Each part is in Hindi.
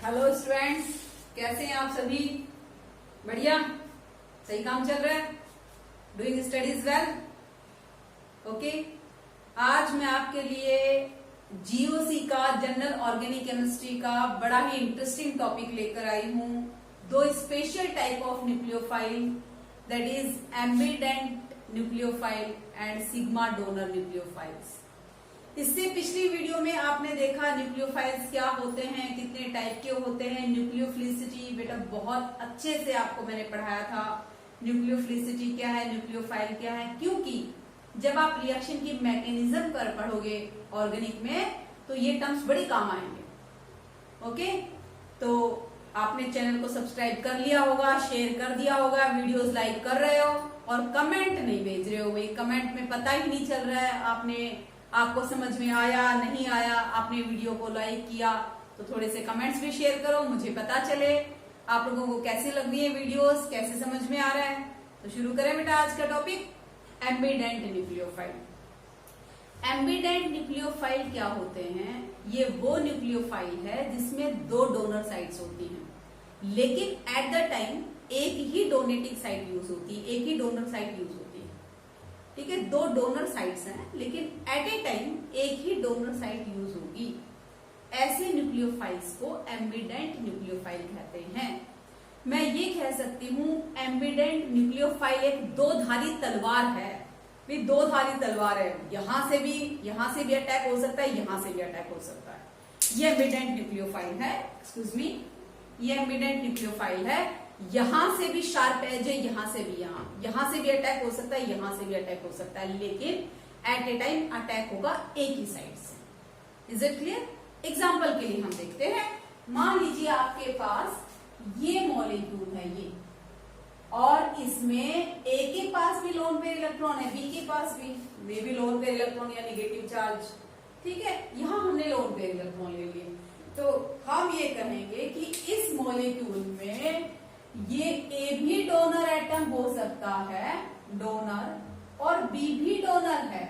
हेलो स्टूडेंट्स, कैसे हैं आप सभी? बढ़िया, सही काम चल रहा है, डूइंग स्टडीज वेल। ओके, आज मैं आपके लिए जीओसी का, जनरल ऑर्गेनिक केमिस्ट्री का बड़ा ही इंटरेस्टिंग टॉपिक लेकर आई हूं। दो special type of nucleophile, that is ambient nucleophile and sigma donor nucleophiles. इससे पिछली वीडियो में आपने देखा न्यूक्लियोफाइल्स क्या होते हैं, कितने टाइप के होते हैं, न्यूक्लियोफिलिसिटी बेटा बहुत अच्छे से आपको मैंने पढ़ाया था। न्यूक्लियोफिलिसिटी क्या है, न्यूक्लियोफाइल क्या है, क्योंकि जब आप रिएक्शन की मैकेनिज्म पर पढ़ोगे ऑर्गेनिक में तो ये टर्म्स बड़ी काम आएंगे। ओके, तो आपने चैनल को सब्सक्राइब कर लिया होगा, शेयर कर दिया होगा, वीडियोस लाइक कर रहे हो और कमेंट नहीं भेज रहे हो। भाई कमेंट में पता ही नहीं चल रहा है आपको समझ में आया नहीं आया। आपने वीडियो को लाइक किया तो थोड़े से कमेंट्स भी शेयर करो, मुझे पता चले आप लोगों को कैसे लग रही है वीडियोस, कैसे समझ में आ रहा है। तो शुरू करें बेटा आज का topic, ambient nucleophile. Ambient nucleophile क्या होते हैं? ये वो न्यूक्लियोफाइल है जिसमें दो डोनर साइट्स होती हैं, लेकिन एट द टाइम एक ही डोनेटिंग साइट यूज होती है, एक ही डोनर साइट यूज होती है। ठीक है, दो डोनर साइट्स हैं लेकिन एट ए टाइम एक ही डोनर साइट यूज होगी। ऐसे न्यूक्लियोफाइल्स को एम्बिडेंट न्यूक्लियोफाइल कहते हैं। मैं ये कह सकती हूँ एम्बिडेंट न्यूक्लियोफाइल एक दो धारी तलवार है। भी दो धारी तलवार है, यहां से भी अटैक हो सकता है, यहां से भी अटैक हो सकता है। ये एम्बिडेंट न्यूक्लियोफाइल है, एक्सक्यूज मी, ये एम्बिडेंट न्यूक्लियोफाइल है। यहां से भी शार्प एज है, यहां से भी, यहां से भी अटैक हो सकता है, यहां से भी अटैक हो सकता है, लेकिन एट ए टाइम अटैक होगा एक ही साइड से। Is it clear? एग्जाम्पल के लिए हम देखते हैं, मान लीजिए आपके पास ये मॉलिक्यूल है ये, और इसमें ए के पास भी लोन पेयर इलेक्ट्रॉन है, बी के पास भी लोन पेयर इलेक्ट्रॉन या निगेटिव चार्ज। ठीक है, यहां हमने लोन पेयर इलेक्ट्रॉन ले लिए, तो हम ये कहेंगे कि इस मॉलिक्यूल में ये ए भी डोनर एटम हो सकता है, डोनर, और बी भी डोनर है,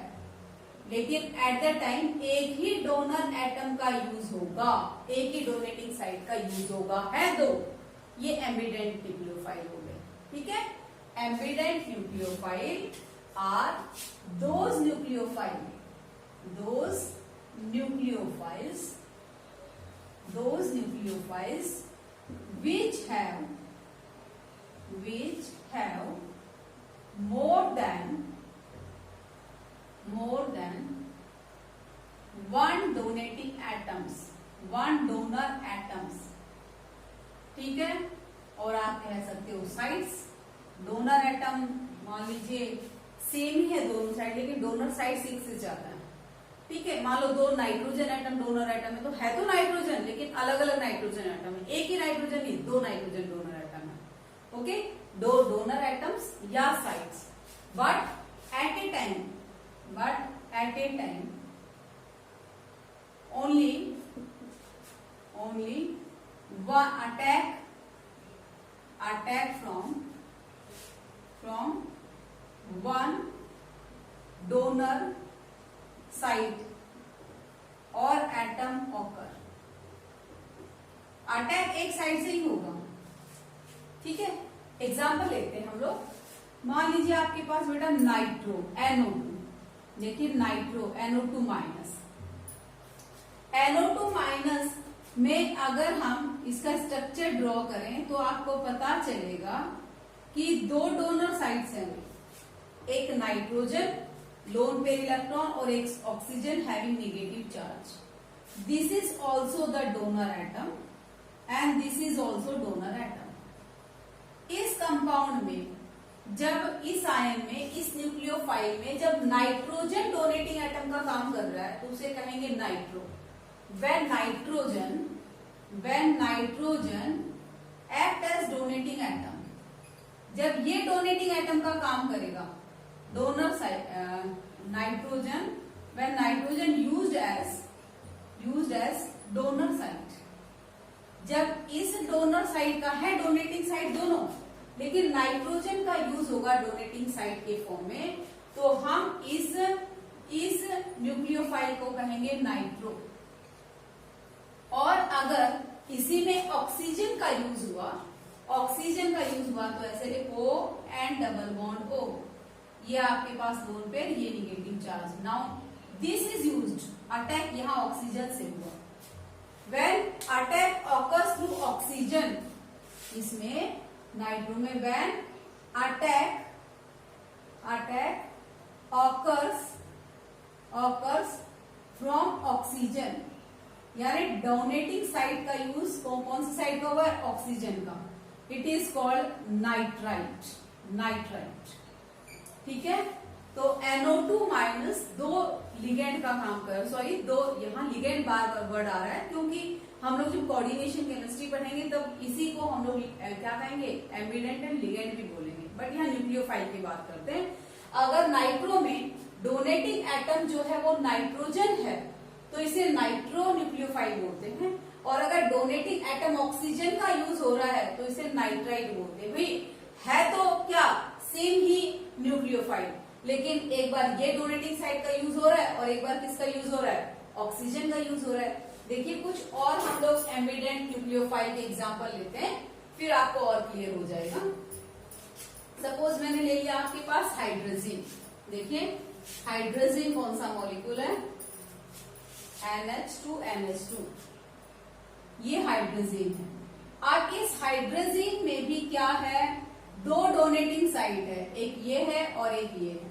लेकिन एट द टाइम एक ही डोनर एटम का यूज होगा, एक ही डोनेटिंग साइट का यूज होगा, है दो। ये एम्बिडेंट न्यूक्लियोफाइल हो गए। ठीक है, ambident nucleophile are those nucleophiles which have more than one donor atoms। ठीक है, और आप कह सकते हो साइट्स। डोनर एटम मान लीजिए सेम ही है दोनों साइड, लेकिन डोनर साइड एक से ज्यादा है। ठीक है, मान लो दो नाइट्रोजन एटम डोनर एटम है, तो है तो नाइट्रोजन लेकिन अलग अलग नाइट्रोजन एटम है, एक ही नाइट्रोजन नहीं, दो नाइट्रोजन डोनर एटम है। ओके, दो डोनर एटम्स या sites, but at A time only one attack from one donor site or atom occur। Attack एक साइड से ही होगा। ठीक है, एग्जाम्पल लेते हैं हम लोग। मान लीजिए आपके पास बेटा नाइट्रो NO2, देखिए nitro NO2 minus, NO2 minus में अगर हम इसका स्ट्रक्चर ड्रॉ करें तो आपको पता चलेगा कि दो डोनर साइट्स हैं, एक नाइट्रोजन लोन पेयर इलेक्ट्रॉन और एक oxygen having negative charge. This is also the donor atom and this is also donor atom. इस कंपाउंड में जब इस आयन में, इस न्यूक्लियोफाइल में जब नाइट्रोजन डोनेटिंग एटम का काम कर रहा है तो उसे कहेंगे nitro. when nitrogen act as donating atom, जब ये डोनेटिंग एटम का काम करेगा, donor side nitrogen, when nitrogen used as donor site, जब इस डोनर साइड का है डोनेटिंग साइड दोनों, लेकिन नाइट्रोजन का यूज होगा डोनेटिंग साइड के फॉर्म में, तो हम इस न्यूक्लियोफाइल को कहेंगे नाइट्रो। और अगर इसी में का यूज हुआ, ऑक्सीजन का यूज हुआ, तो ऐसे लिखो एंड डबल बॉन्ड O, ये आपके पास लोन पेयर, ये negative charge. Now this is used, attack यहाँ ऑक्सीजन से हुआ। When attack occurs through oxygen, इसमें नाइट्रो में when attack occurs from oxygen, यानी डोनेटिंग साइड का यूज कौन सी साइड का हुआ है, ऑक्सीजन का, इट इज कॉल्ड नाइट्राइट। ठीक है, तो NO2 माइनस दो लिगेंड का काम कर, सॉरी दो, यहाँ लिगेंड बार वर्ड आ रहा है क्योंकि हम लोग जब कोऑर्डिनेशन केमिस्ट्री पढ़ेंगे तब इसी को हम लोग क्या कहेंगे, एम्बिडेंट एंड लिगेंड भी बोलेंगे, बट यहाँ न्यूक्लियोफाइल की बात करते हैं। अगर नाइट्रो में डोनेटिंग एटम जो है वो नाइट्रोजन है तो इसे नाइट्रो न्यूक्लियोफाइल बोलते हैं, और अगर डोनेटिंग एटम ऑक्सीजन का यूज हो रहा है तो इसे नाइट्राइट बोलते हैं। भाई है तो क्या सेम ही न्यूक्लियोफाइल, लेकिन एक बार ये डोनेटिंग साइड का यूज हो रहा है और एक बार किसका यूज हो रहा है, ऑक्सीजन का यूज हो रहा है। देखिए कुछ और हम लोग एम्बिडेंट न्यूक्लियोफाइल के एग्जांपल लेते हैं, फिर आपको और क्लियर हो जाएगा। सपोज मैंने ले लिया आपके पास हाइड्रोजन, देखिए हाइड्रोजन कौन सा मॉलिक्यूल है, NH2NH2, ये हाइड्रोजन है। अब इस हाइड्रोजन में भी क्या है, दो डोनेटिंग साइड है, एक ये है और एक ये है,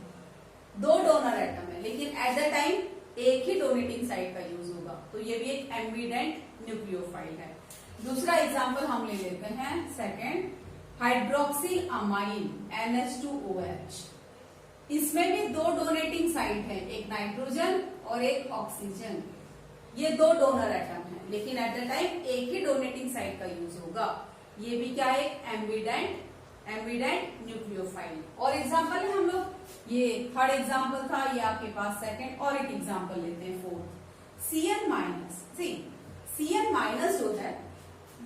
दो डोनर एटम है, लेकिन एट द टाइम एक ही डोनेटिंग साइड का यूज होगा, तो ये भी एक एम्बिडेंट न्यूक्लियोफाइल है। दूसरा एग्जांपल हम ले लेते हैं, सेकंड हाइड्रोक्सिल अमाइन NH2OH, इसमें भी दो डोनेटिंग साइड है, एक नाइट्रोजन और एक ऑक्सीजन, ये दो डोनर एटम है, लेकिन एट द टाइम एक ही डोनेटिंग साइड का यूज होगा, ये भी क्या है, एम्बिडेंट न्यूक्लियोफाइल। और एग्जांपल है हम लोग, ये थर्ड एग्जांपल था, ये आपके पास सेकंड, और एक एग्जांपल लेते हैं fourth, Cn minus. Cn minus जो है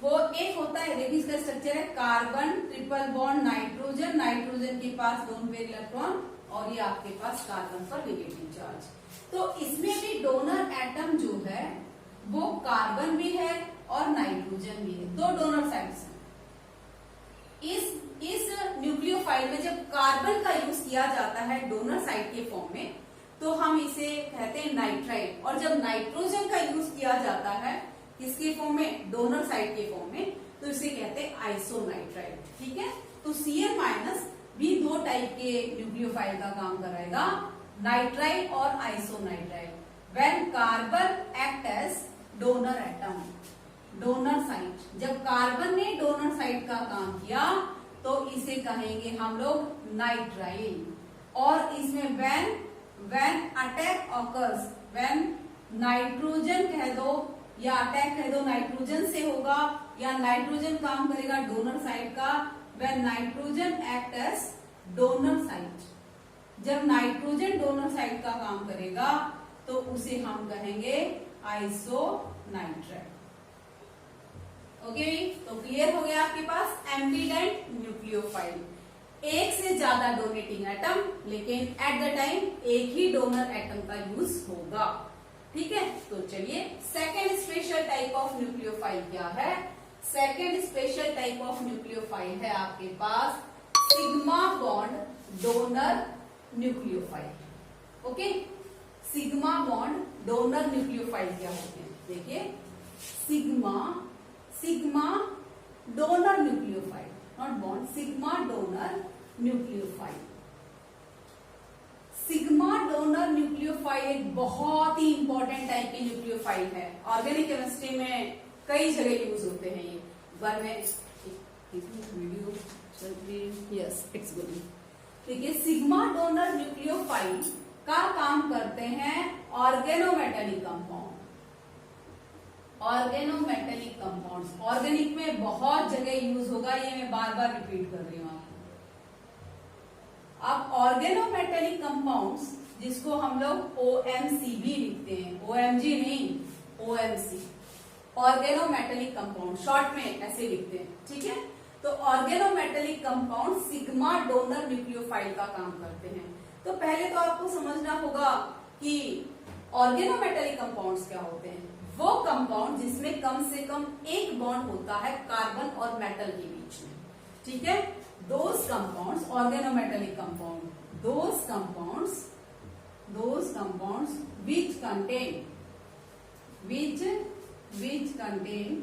वो एक होता है, देखिए इसका स्ट्रक्चर है carbon triple bond nitrogen, nitrogen के पास दोनों पेयर इलेक्ट्रॉन, और ये आपके पास कार्बन पर नेगेटिव चार्ज। तो इसमें भी डोनर एटम जो है वो कार्बन भी है और नाइट्रोजन भी है, दो डोनर साइड्स हैं। इस न्यूक्लियोफाइल में जब कार्बन का यूज किया जाता है डोनर साइड के फॉर्म में तो हम इसे कहते हैं नाइट्राइट, और जब नाइट्रोजन का यूज किया जाता है किसके फॉर्म में, डोनर साइड के फॉर्म में, तो इसे कहते हैं आइसोनाइट्राइट। ठीक है, तो Cn माइनस भी दो टाइप के न्यूक्लियोफाइल का काम कराएगा, नाइट्राइट और isonitrite. When carbon act as donor atom, donor side, जब कार्बन ने डोनर साइड का काम किया तो इसे कहेंगे हम लोग नाइट्राइल। और इसमें when attack occurs, when nitrogen कह दो या अटैक कह दो नाइट्रोजन से होगा, या नाइट्रोजन काम करेगा डोनर साइड का, when nitrogen act as donor side, जब नाइट्रोजन डोनर साइड का काम करेगा तो उसे हम कहेंगे आइसोनाइट्राइट। ओके, तो क्लियर हो गया आपके पास एम्बिडेंट न्यूक्लियोफाइल, एक से ज्यादा डोनेटिंग एटम, लेकिन एट द टाइम एक ही डोनर एटम का यूज होगा। ठीक है, तो चलिए second special type of nucleophile क्या है। Second special type of nucleophile है आपके पास sigma bond donor nucleophile. Okay, sigma bond donor nucleophile क्या होते हैं, देखिए sigma donor nucleophile, not bond, sigma donor nucleophile. Sigma donor nucleophile एक बहुत ही इंपॉर्टेंट टाइप की न्यूक्लियोफाइल है, ऑर्गेनिक केमिस्ट्री में कई जगह यूज होते हैं ये। बार में वीडियो चल रही है, यस इट्स गुड। देखिए सिग्मा डोनर न्यूक्लियोफाइल का काम करते हैं organometallic compound, organometallic compounds, organic में बहुत जगह यूज होगा, ये मैं बार बार रिपीट कर रही हूँ आपको। अब ऑर्गेनोमेटेलिक कंपाउंड्स जिसको हम लोग OMC भी लिखते हैं, OMG नहीं, OMC, ऑर्गेनोमेटेलिक कंपाउंड, शॉर्ट में ऐसे लिखते हैं। ठीक है, तो organometallic compound sigma donor nucleophile का काम करते हैं। तो पहले तो आपको समझना होगा कि ऑर्गेनोमेटेलिक कंपाउंड्स क्या होते हैं। वो कंपाउंड जिसमें कम से कम एक बॉन्ड होता है कार्बन और मेटल के बीच में, ठीक है। Those compounds, organometallic compound, those compounds which contain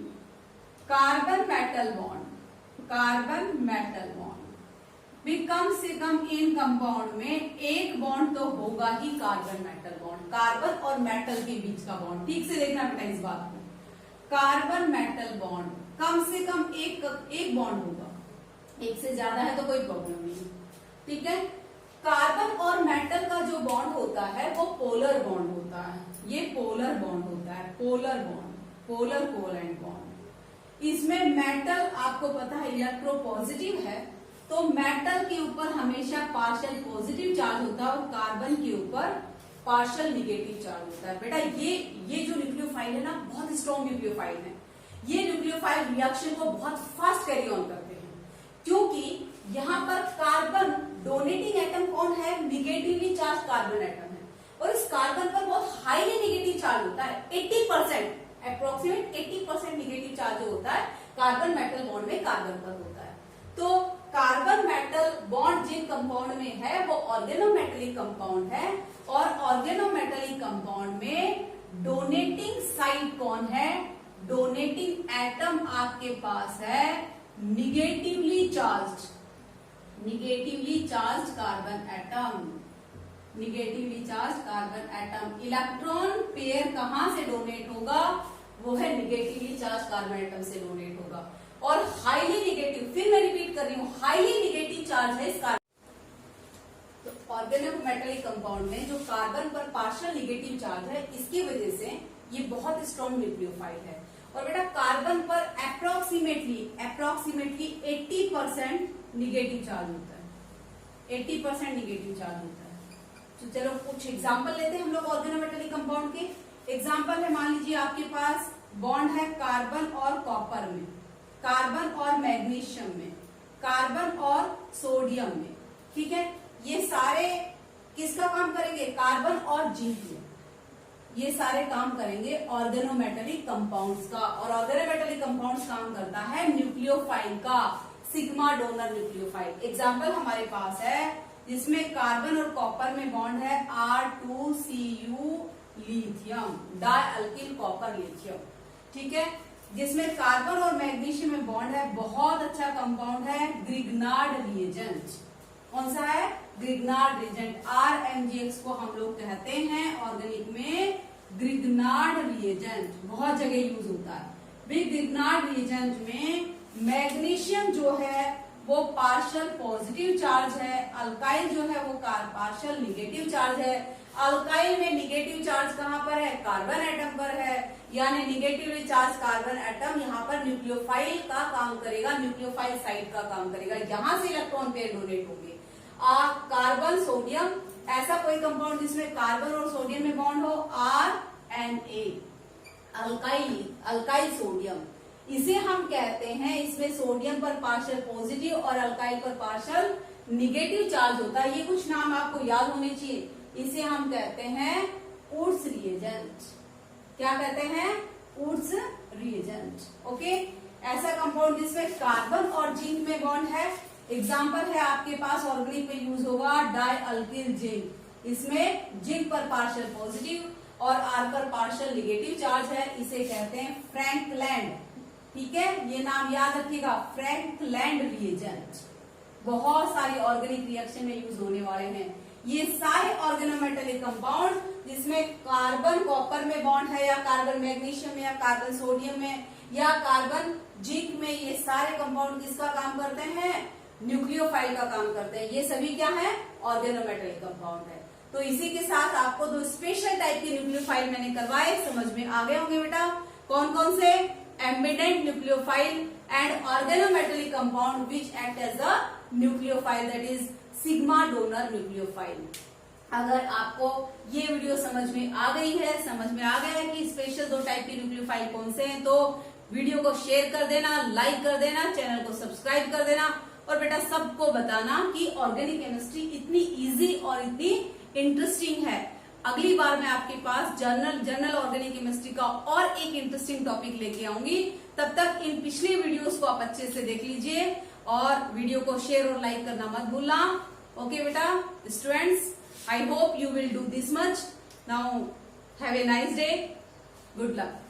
carbon metal bond भी कम से कम इन कंपाउंड में एक बॉन्ड तो होगा ही कार्बन मेटल बॉन्ड, कार्बन और मेटल के बीच का बॉन्ड। ठीक से देखना बेटा इस बात को, कार्बन मेटल बॉन्ड कम से कम एक बॉन्ड होगा, एक से ज्यादा है तो कोई प्रॉब्लम नहीं, ठीक है। कार्बन और मेटल का जो बॉन्ड होता है वो पोलर बॉन्ड होता है, ये पोलर बॉन्ड होता है, पोलर कोवैलेंट बॉन्ड। इसमें मेटल आपको पता है इलेक्ट्रोपॉजिटिव है, तो मेटल के ऊपर हमेशा पार्शियल पॉजिटिव चार्ज होता है और कार्बन के ऊपर पार्शियल निगेटिव चार्ज होता है। बेटा ये जो न्यूक्लियोफाइल है ना, बहुत स्ट्रॉन्ग न्यूक्लियोफाइल है। ये न्यूक्लियोफाइल रिएक्शन को बहुत फास्ट कैरी ऑन करते हैं, क्योंकि यहाँ पर कार्बन डोनेटिंग एटम कौन है, निगेटिवली चार्ज कार्बन एटम है, और इस कार्बन पर बहुत हाईली निगेटिव चार्ज होता है, 80%, अप्रोक्सीमेट 80% निगेटिव चार्ज जो होता है कार्बन मेटल बॉन्ड में कार्बन पर होता है। तो कार्बन मेटल बॉन्ड जिन कंपाउंड में है वो ऑर्गेनोमेटेलिक कंपाउंड है, और ऑर्गेनोमेटेलिक कंपाउंड में डोनेटिंग साइड कौन है, डोनेटिंग एटम आपके पास है negatively charge carbon atom. Electron pair कहां से डोनेट होगा, वो है निगेटिवली चार्ज कार्बन एटम से डोनेट होगा, और हाईली निगेटिव, फिर मैं रिपीट कर रही हूं, हाईली निगेटिव चार्ज है इस कार्बन। तो ऑर्गेनोमेटेलिक कंपाउंड में जो कार्बन पर पार्शियल निगेटिव चार्ज है, इसकी वजह से ये बहुत स्ट्रॉन्ग न्यूक्लियोफाइल है। और बेटा कार्बन पर अप्रोक्सीमेटली 80% निगेटिव चार्ज होता है, 80% निगेटिव चार्ज होता है। तो चलो कुछ एग्जांपल लेते हैं हम लोग ऑर्गेनोमेटेलिक कंपाउंड के। एग्जांपल है, मान लीजिए आपके पास बॉन्ड है कार्बन और कॉपर में, कार्बन और मैग्नीशियम में, कार्बन और सोडियम में, ठीक है। ये सारे किसका काम करेंगे, कार्बन और जिंक में, ये सारे काम करेंगे ऑर्गेनोमेटेलिक कंपाउंड्स का। और ऑर्गेनोमेटेलिक कंपाउंड्स काम करता है न्यूक्लियोफाइल का, सिग्मा डोनर न्यूक्लियोफाइल। एग्जांपल हमारे पास है जिसमें कार्बन और कॉपर में बॉन्ड है R2Cu लिथियम, डाइअल्किल कॉपर लिथियम, ठीक है। जिसमें कार्बन और मैग्नीशियम में बॉन्ड है, बहुत अच्छा कंपाउंड है ग्रिग्नार्ड रिएजेंट। कौन सा है, ग्रिग्नार्ड रिएजेंट, RMgX को हम लोग कहते हैं ऑर्गेनिक में ग्रिग्नार्ड रिएजेंट, बहुत जगह यूज होता है। ग्रिग्नार्ड रिएजेंट में मैग्नीशियम जो है वो पार्शियल पॉजिटिव चार्ज है, अल्काइल जो है वो पार्शियल निगेटिव चार्ज है। अल्काइल में निगेटिव चार्ज कहां पर है, कार्बन एटम पर है, यानी निगेटिवली चार्ज कार्बन एटम यहाँ पर न्यूक्लियोफाइल का काम करेगा, न्यूक्लियोफाइल साइड का काम करेगा, यहां से इलेक्ट्रॉन पेयर डोनेट होंगे। कार्बन सोडियम, ऐसा कोई कंपाउंड जिसमें कार्बन और सोडियम में बॉन्ड हो, RNA, अल्काइल सोडियम, इसे हम कहते हैं, इसमें सोडियम पर पार्शियल पॉजिटिव और अल्काइल पर पार्शियल निगेटिव चार्ज होता है। ये कुछ नाम आपको याद होने चाहिए। इसे हम कहते हैं वुड्स रिएजेंट। क्या कहते हैं, वुड्स रिएजेंट। ओके, ऐसा कंपाउंड जिसमें कार्बन और जिंक में बॉन्ड है। एग्जाम्पल है आपके पास ऑर्गेनिक में यूज होगा डाइअल्किल जिंक, इसमें जिंक पर पार्शियल पॉजिटिव और आर पर पार्शियल निगेटिव चार्ज है, इसे कहते हैं फ्रैंकलैंड, ठीक है। ये नाम याद रखिएगा, फ्रैंकलैंड रिएजेंट। बहुत सारी ऑर्गेनिक रिएक्शन में यूज होने वाले हैं ये सारे ऑर्गेनोमेटेलिक कंपाउंड, जिसमें कार्बन कॉपर में बॉन्ड है, या कार्बन मैग्नीशियम में, या कार्बन सोडियम में, या कार्बन जिंक में। ये सारे कंपाउंड किसका काम करते हैं, न्यूक्लियोफाइल का काम करते हैं। ये सभी क्या है, ऑर्गेनोमेटेलिक कंपाउंड है। तो इसी के साथ आपको दो स्पेशल टाइप के न्यूक्लियोफाइल मैंने करवाए, समझ में आ गए होंगे बेटा। कौन कौन से, ambident nucleophile and organometallic compound which act as a nucleophile, that is sigma donor nucleophile. अगर आपको ये वीडियो समझ में आ गई है, समझ में आ गया है कि स्पेशल दो टाइप के न्यूक्लियोफाइल कौन से हैं, तो वीडियो को शेयर कर देना, लाइक कर देना, चैनल को सब्सक्राइब कर देना, और बेटा सबको बताना कि ऑर्गेनिक केमिस्ट्री इतनी इजी और इतनी इंटरेस्टिंग है। अगली बार मैं आपके पास जनरल ऑर्गेनिक केमिस्ट्री का और एक इंटरेस्टिंग टॉपिक लेके आऊंगी। तब तक इन पिछले वीडियोस को आप अच्छे से देख लीजिए और वीडियो को शेयर और लाइक करना मत भूलना। ओके बेटा students, I hope you will do this much. Now have a nice day. Good luck.